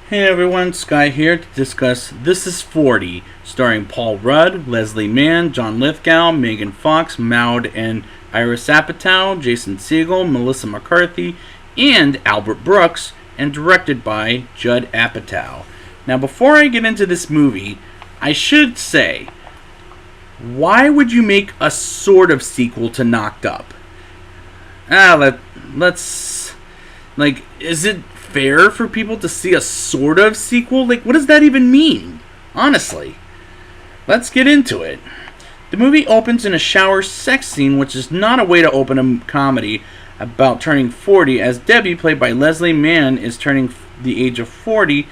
Hey everyone, Sky here to discuss This Is 40, starring Paul Rudd, Leslie Mann, John Lithgow, Megan Fox, Maud and Iris Apatow, Jason Segel, Melissa McCarthy, and Albert Brooks, and directed by Judd Apatow. Now, before I get into this movie, I should say, why would you make a sort of sequel to Knocked Up? Let's... is it fair for people to see a sort of sequel? What does that even mean? Honestly. Let's get into it. The movie opens in a shower sex scene, which is not a way to open a comedy about turning 40, as Debbie, played by Leslie Mann, is turning the age of 40,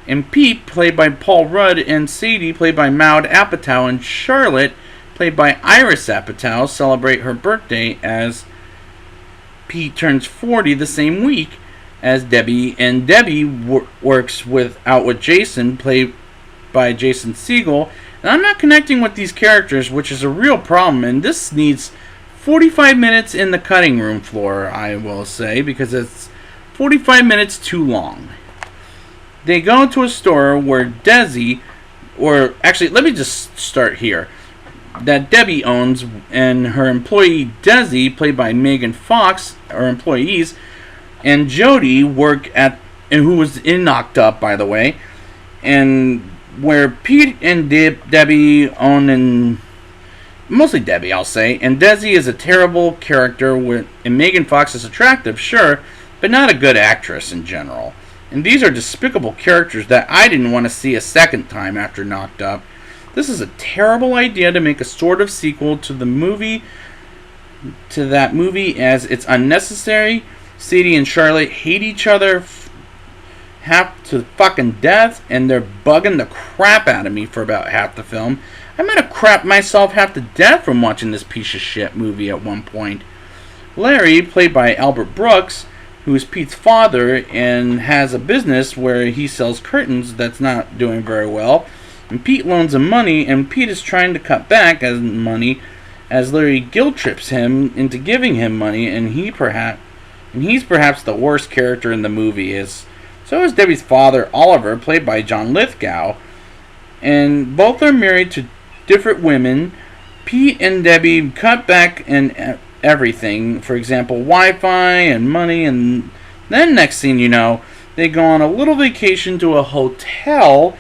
and Pete, played by Paul Rudd, and Sadie, played by Maud Apatow, and Charlotte, played by Iris Apatow, celebrate her birthday as Pete turns 40 the same week as Debbie, and Debbie works out with Jason, played by Jason Segel. And I'm not connecting with these characters, which is a real problem, and this needs 45 minutes in the cutting room floor, I will say, because it's 45 minutes too long. They go to a store where Desi, or actually, let me just start here, that Debbie owns, and her employee Desi, played by Megan Fox, or employees, and Jody work at, and who was in Knocked Up, by the way, and where Pete and Debbie own, and mostly Debbie, I'll say, and Desi is a terrible character, and Megan Fox is attractive, sure, but not a good actress in general. And these are despicable characters that I didn't want to see a second time after Knocked Up. This is a terrible idea to make a sort of sequel to that movie, as it's unnecessary. Sadie and Charlotte hate each other half to fucking death, and they're bugging the crap out of me for about half the film. I might have crapped myself half to death from watching this piece of shit movie at one point. Larry, played by Albert Brooks, who is Pete's father and has a business where he sells curtains that's not doing very well, and Pete loans him money, and Pete is trying to cut back on money as Larry guilt trips him into giving him money, and he's perhaps the worst character in the movie. So is Debbie's father, Oliver, played by John Lithgow, and both are married to different women. Pete and Debbie cut back in everything, for example, Wi-Fi and money, and then next thing you know, they go on a little vacation to a hotel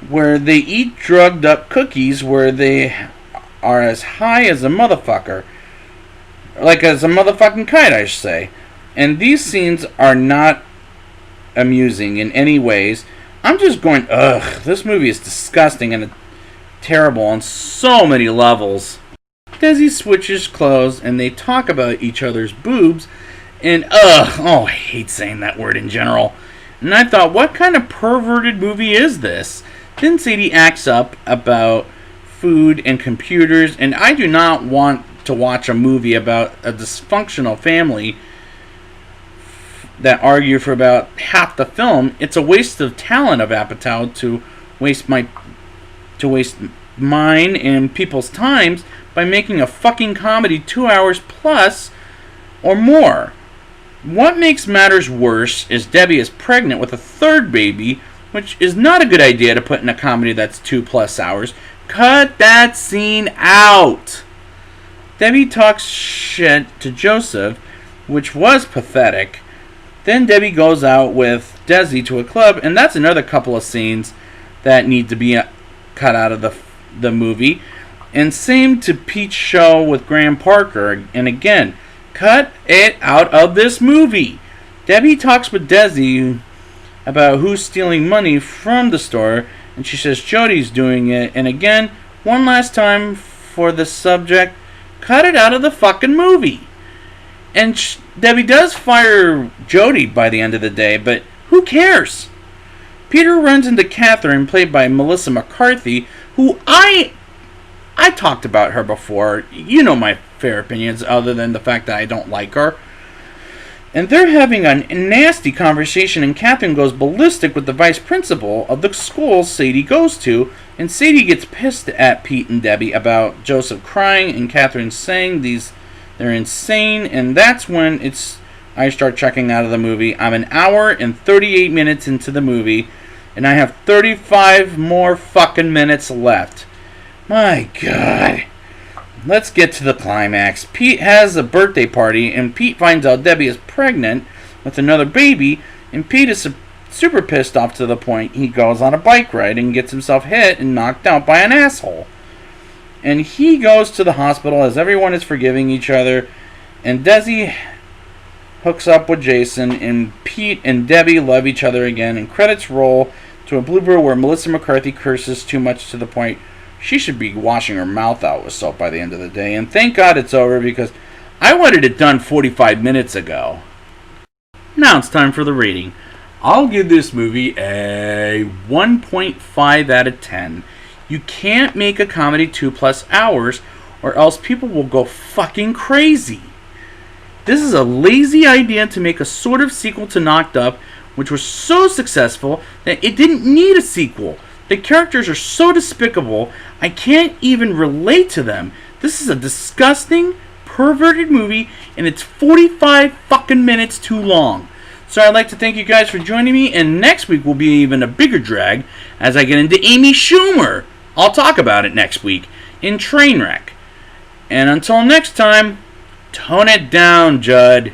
where they eat drugged up cookies where they are as high as a motherfucker. As a motherfucking kite, I should say. And these scenes are not amusing in any ways. I'm just going, ugh, this movie is disgusting and terrible on so many levels. Desi switches clothes and they talk about each other's boobs, and I hate saying that word in general. And I thought, what kind of perverted movie is this? Then Sadie acts up about food and computers, and I do not want to watch a movie about a dysfunctional family that argue for about half the film. It's a waste of talent of Apatow to waste mine and people's times by making a fucking comedy 2 hours plus or more. What makes matters worse is Debbie is pregnant with a third baby, which is not a good idea to put in a comedy that's 2+ hours. Cut that scene out. Debbie talks shit to Joseph, which was pathetic. Then Debbie goes out with Desi to a club, and that's another couple of scenes that need to be cut out of the movie. And same to Pete's show with Graham Parker, and again, cut it out of this movie. Debbie talks with Desi about who's stealing money from the store, and she says Jody's doing it, and again, one last time for the subject, cut it out of the fucking movie. And Debbie does fire Jody by the end of the day, but who cares? Peter runs into Catherine, played by Melissa McCarthy, who I talked about her before. You know my fair opinions, other than the fact that I don't like her. And they're having a nasty conversation, and Catherine goes ballistic with the vice principal of the school Sadie goes to, and Sadie gets pissed at Pete and Debbie about Joseph crying, and Catherine saying they're insane, and that's when I start checking out of the movie. I'm an hour and 38 minutes into the movie, and I have 35 more fucking minutes left. My God. Let's get to the climax. Pete has a birthday party, and Pete finds out Debbie is pregnant with another baby, and Pete is super pissed off to the point he goes on a bike ride and gets himself hit and knocked out by an asshole. And he goes to the hospital as everyone is forgiving each other, and Desi hooks up with Jason, and Pete and Debbie love each other again, and credits roll to a blooper where Melissa McCarthy curses too much to the point she should be washing her mouth out with soap by the end of the day. And thank God it's over, because I wanted it done 45 minutes ago. Now it's time for the rating. I'll give this movie a 1.5 out of 10. You can't make a comedy 2+ hours, or else people will go fucking crazy. This is a lazy idea to make a sort of sequel to Knocked Up, which was so successful that it didn't need a sequel. The characters are so despicable, I can't even relate to them. This is a disgusting, perverted movie, and it's 45 fucking minutes too long. So I'd like to thank you guys for joining me, and next week will be even a bigger drag as I get into Amy Schumer. I'll talk about it next week in Trainwreck. And until next time, tone it down, Judd.